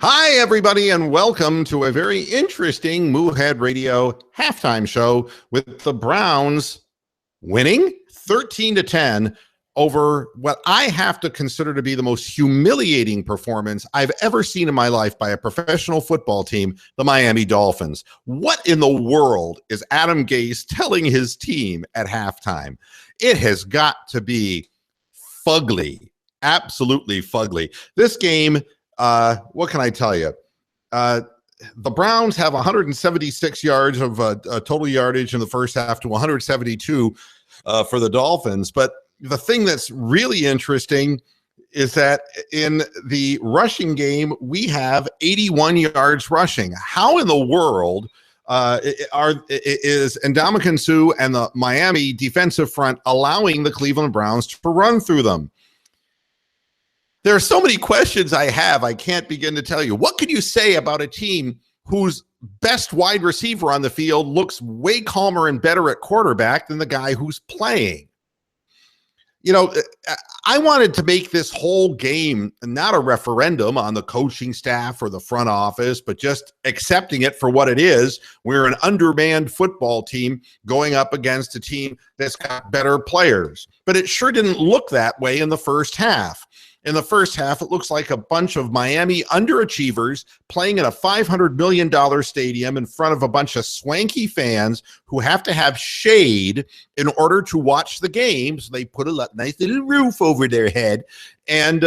Hi, everybody, and welcome to a very interesting Moohead Radio halftime show with the Browns winning 13-10 over what I have to consider to be the most humiliating performance I've ever seen in my life by a professional football team, the Miami Dolphins. What in the world is Adam Gase telling his team at halftime? It has got to be fugly, absolutely fugly. This game, what can I tell you? The Browns have 176 yards of total yardage in the first half to 172 for the Dolphins. But the thing that's really interesting is that in the rushing game, we have 81 yards rushing. How in the world is Ndamukong Suh and the Miami defensive front allowing the Cleveland Browns to run through them? There are so many questions I have, I can't begin to tell you. What can you say about a team whose best wide receiver on the field looks way calmer and better at quarterback than the guy who's playing? You know, I wanted to make this whole game not a referendum on the coaching staff or the front office, but just accepting it for what it is. We're an undermanned football team going up against a team that's got better players. But it sure didn't look that way in the first half. In the first half, it looks like a bunch of Miami underachievers playing in a $500 million stadium in front of a bunch of swanky fans who have to have shade in order to watch the game. So they put a nice little roof over their head. And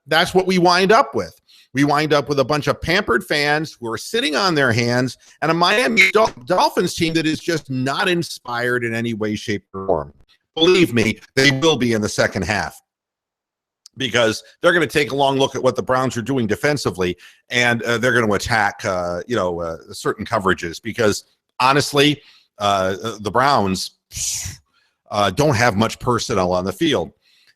that's what we wind up with. We wind up with a bunch of pampered fans who are sitting on their hands and a Miami Dolphins team that is just not inspired in any way, shape, or form. Believe me, they will be in the second half, because they're going to take a long look at what the Browns are doing defensively, and they're going to attack, certain coverages. Because honestly, the Browns don't have much personnel on the field.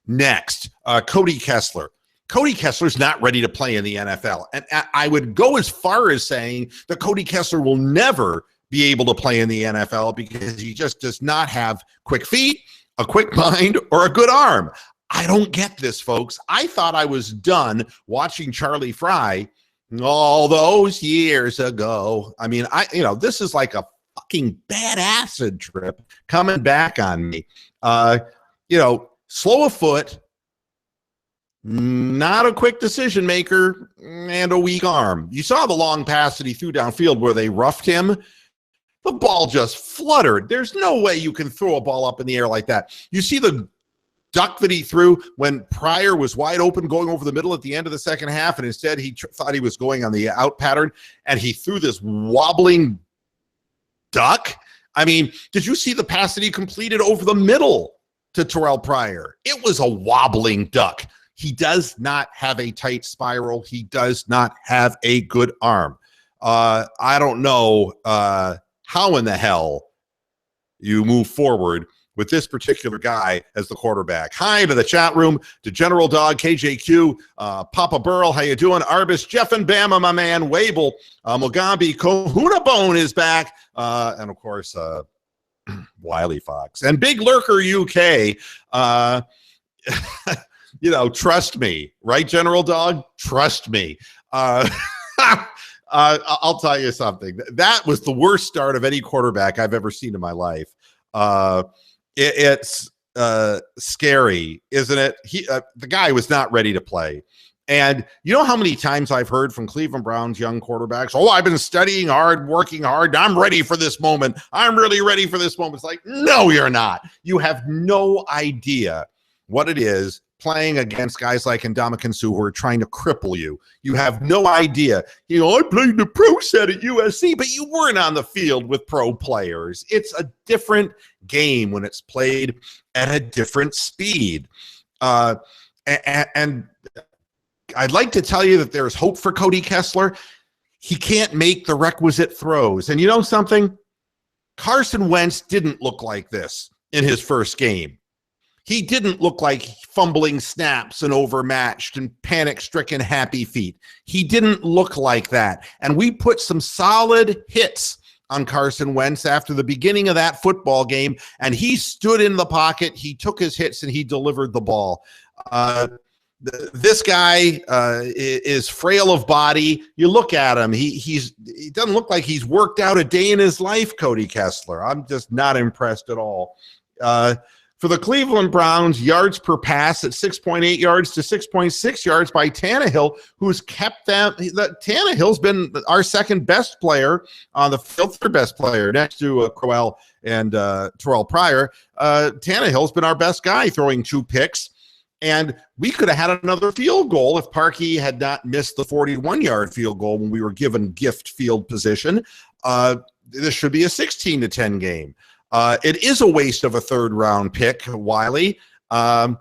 Next, Cody Kessler. Cody Kessler's not ready to play in the NFL, and I would go as far as saying that Cody Kessler will never be able to play in the NFL because he just does not have quick feet, a quick mind, or a good arm. I don't get this, folks. I thought I was done watching Charlie Fry all those years ago. I mean, this is like a fucking bad acid trip coming back on me. Slow of foot, not a quick decision maker, and a weak arm. You saw the long pass that he threw downfield where they roughed him. The ball just fluttered. There's no way you can throw a ball up in the air like that. You see the duck that he threw when Pryor was wide open going over the middle at the end of the second half, and instead he thought he was going on the out pattern, and he threw this wobbling duck. I mean, did you see the pass that he completed over the middle to Terrell Pryor? It was a wobbling duck. He does not have a tight spiral. He does not have a good arm. I don't know how in the hell you move forward with this particular guy as the quarterback. Hi to the chat room, to General Dog, KJQ, Papa Burl, how you doing? Arbus, Jeff and Bama, my man, Wable, Mugambi, Kahuna Bone is back, and of course, Wiley Fox. And Big Lurker UK, trust me, right, General Dog? Trust me. I'll tell you something. That was the worst start of any quarterback I've ever seen in my life. It's scary, isn't it? The guy was not ready to play. And you know how many times I've heard from Cleveland Browns young quarterbacks, I've been studying hard, working hard. I'm ready for this moment. I'm really ready for this moment. It's like, no, you're not. You have no idea what it is playing against guys like Ndamukong Suh who are trying to cripple you. You have no idea. I played the pro set at USC, but you weren't on the field with pro players. It's a different game when it's played at a different speed. And I'd like to tell you that there's hope for Cody Kessler. He can't make the requisite throws. And you know something? Carson Wentz didn't look like this in his first game. He didn't look like fumbling snaps and overmatched and panic-stricken happy feet. He didn't look like that. And we put some solid hits on Carson Wentz after the beginning of that football game, and he stood in the pocket, he took his hits, and he delivered the ball. This guy is frail of body. You look at him; he doesn't look like he's worked out a day in his life. Cody Kessler. I'm just not impressed at all. For the Cleveland Browns, yards per pass at 6.8 yards to 6.6 yards by Tannehill, who's kept them. Tannehill's been our second best player on the field, third best player next to Crowell and Terrell Pryor. Tannehill's been our best guy, throwing 2 picks. And we could have had another field goal if Parkey had not missed the 41-yard field goal when we were given gift field position. This should be a 16-10 game. It is a waste of a third-round pick, Wiley. And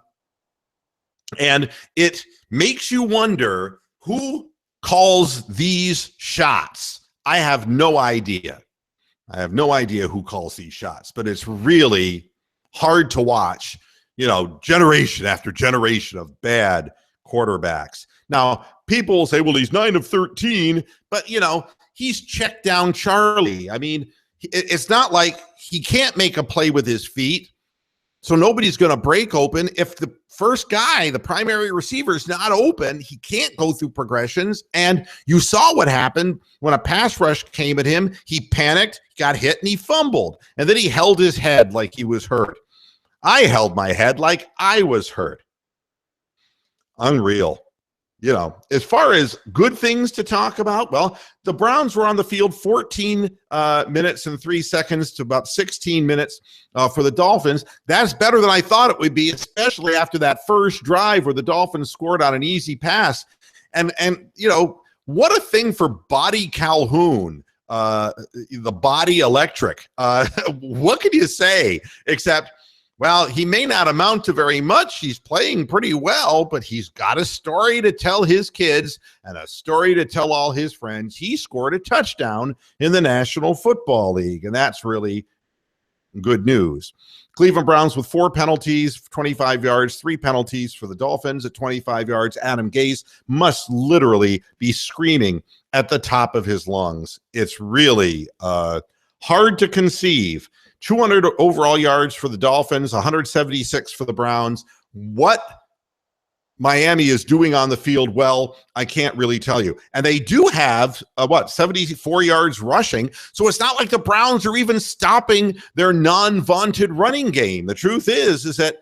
it makes you wonder who calls these shots. I have no idea. I have no idea who calls these shots, but it's really hard to watch, generation after generation of bad quarterbacks. Now, people will say, well, he's 9 of 13, but, he's checked down Charlie. I mean, it's not like he can't make a play with his feet, so nobody's going to break open. If the first guy, the primary receiver, is not open, he can't go through progressions. And you saw what happened when a pass rush came at him. He panicked, got hit, and he fumbled. And then he held his head like he was hurt. I held my head like I was hurt. Unreal. As far as good things to talk about, well, the Browns were on the field 14 minutes and 3 seconds to about 16 minutes for the Dolphins. That's better than I thought it would be, especially after that first drive where the Dolphins scored on an easy pass. And what a thing for Body Calhoun, the Body Electric. What can you say except, well, he may not amount to very much. He's playing pretty well, but he's got a story to tell his kids and a story to tell all his friends. He scored a touchdown in the National Football League, and that's really good news. Cleveland Browns with 4 penalties, 25 yards, 3 penalties for the Dolphins at 25 yards. Adam Gase must literally be screaming at the top of his lungs. It's really hard to conceive. 200 overall yards for the Dolphins, 176 for the Browns. What Miami is doing on the field, well, I can't really tell you. And they do have, 74 yards rushing. So it's not like the Browns are even stopping their non-vaunted running game. The truth is that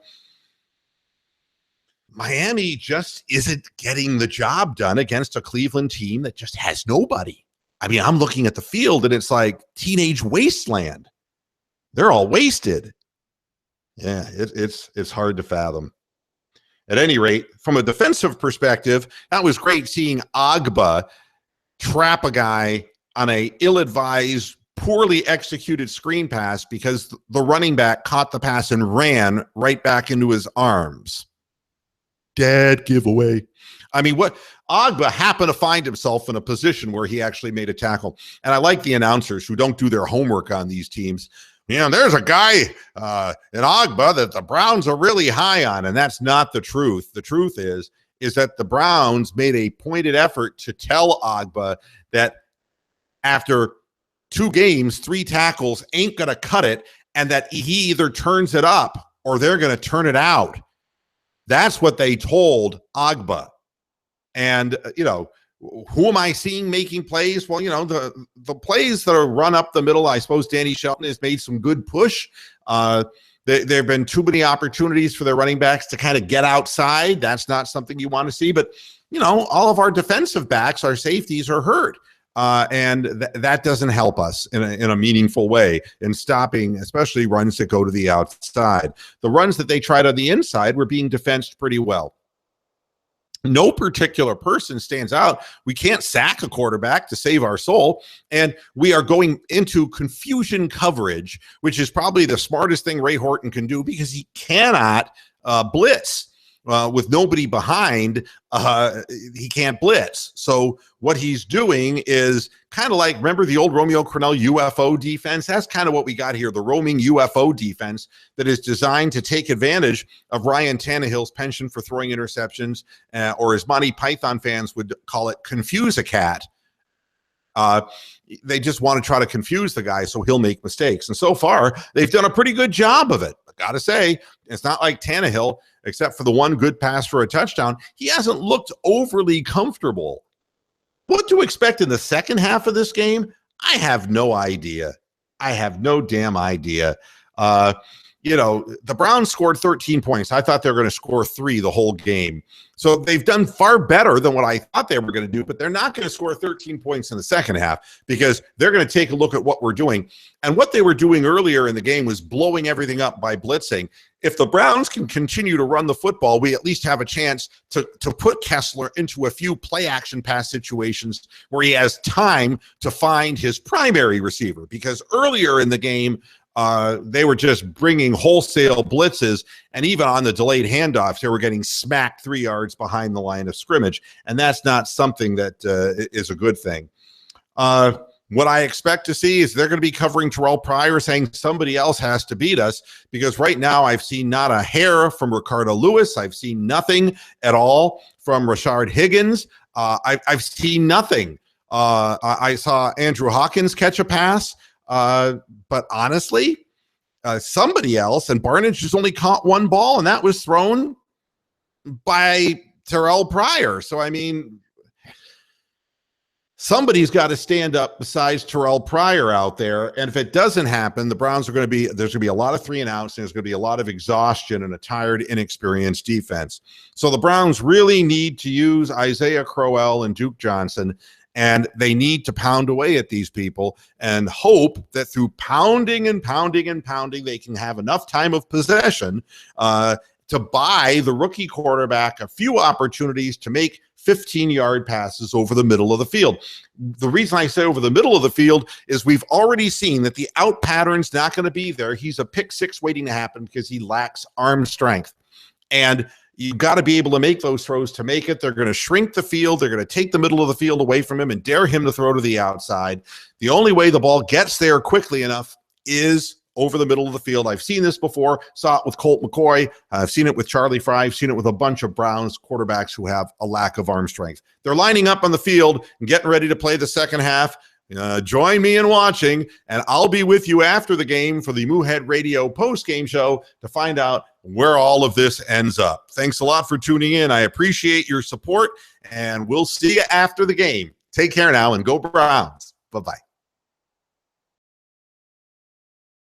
Miami just isn't getting the job done against a Cleveland team that just has nobody. I mean, I'm looking at the field and it's like teenage wasteland. They're all wasted. Yeah, it's hard to fathom. At any rate, from a defensive perspective, that was great seeing Agba trap a guy on a ill-advised, poorly executed screen pass because the running back caught the pass and ran right back into his arms. Dead giveaway. I mean, what Agba happened to find himself in a position where he actually made a tackle. And I like the announcers who don't do their homework on these teams. There's a guy in Agba that the Browns are really high on, and that's not the truth. The truth is that the Browns made a pointed effort to tell Agba that after 2 games, 3 tackles ain't going to cut it, and that he either turns it up or they're going to turn it out. That's what they told Agba. And, who am I seeing making plays? Well, the plays that are run up the middle, I suppose Danny Shelton has made some good push. There have been too many opportunities for their running backs to kind of get outside. That's not something you want to see. But, all of our defensive backs, our safeties are hurt. And that doesn't help us in a meaningful way in stopping, especially runs that go to the outside. The runs that they tried on the inside were being defensed pretty well. No particular person stands out. We can't sack a quarterback to save our soul. And we are going into confusion coverage, which is probably the smartest thing Ray Horton can do because he cannot blitz. With nobody behind, he can't blitz. So what he's doing is kind of like, remember the old Romeo Crennel UFO defense? That's kind of what we got here, the roaming UFO defense that is designed to take advantage of Ryan Tannehill's penchant for throwing interceptions, or as Monty Python fans would call it, confuse a cat. They just want to try to confuse the guy so he'll make mistakes. And so far, they've done a pretty good job of it. got to say, it's not like Tannehill, except for the one good pass for a touchdown. He hasn't looked overly comfortable. What to expect in the second half of this game? I have no idea. I have no damn idea. The Browns scored 13 points. I thought they were going to score 3 the whole game. So they've done far better than what I thought they were going to do, but they're not going to score 13 points in the second half because they're going to take a look at what we're doing. And what they were doing earlier in the game was blowing everything up by blitzing. If the Browns can continue to run the football, we at least have a chance to put Kessler into a few play action pass situations where he has time to find his primary receiver. Because earlier in the game, they were just bringing wholesale blitzes, and even on the delayed handoffs, they were getting smacked 3 yards behind the line of scrimmage, and that's not something that is a good thing. What I expect to see is they're going to be covering Terrell Pryor, saying somebody else has to beat us, because right now I've seen not a hair from Ricardo Lewis. I've seen nothing at all from Rashard Higgins. I've seen nothing. I saw Andrew Hawkins catch a pass. But honestly, somebody else, and Barnage has only caught one ball, and that was thrown by Terrell Pryor. So, I mean, somebody's got to stand up besides Terrell Pryor out there. And if it doesn't happen, the Browns are going to be, there's going to be a lot of 3 and outs, and there's going to be a lot of exhaustion and a tired, inexperienced defense. So the Browns really need to use Isaiah Crowell and Duke Johnson, and they need to pound away at these people and hope that through pounding and pounding and pounding, they can have enough time of possession to buy the rookie quarterback a few opportunities to make 15-yard passes over the middle of the field. The reason I say over the middle of the field is we've already seen that the out pattern's not going to be there. He's a pick six waiting to happen because he lacks arm strength. And you've got to be able to make those throws to make it. They're going to shrink the field. They're going to take the middle of the field away from him and dare him to throw to the outside. The only way the ball gets there quickly enough is over the middle of the field. I've seen this before. Saw it with Colt McCoy. I've seen it with Charlie Fry. I've seen it with a bunch of Browns quarterbacks who have a lack of arm strength. They're lining up on the field and getting ready to play the second half. Join me in watching, and I'll be with you after the game for the Moohead Radio post-game show to find out where all of this ends up. Thanks a lot for tuning in. I appreciate your support, and we'll see you after the game. Take care now, and go Browns. Bye-bye.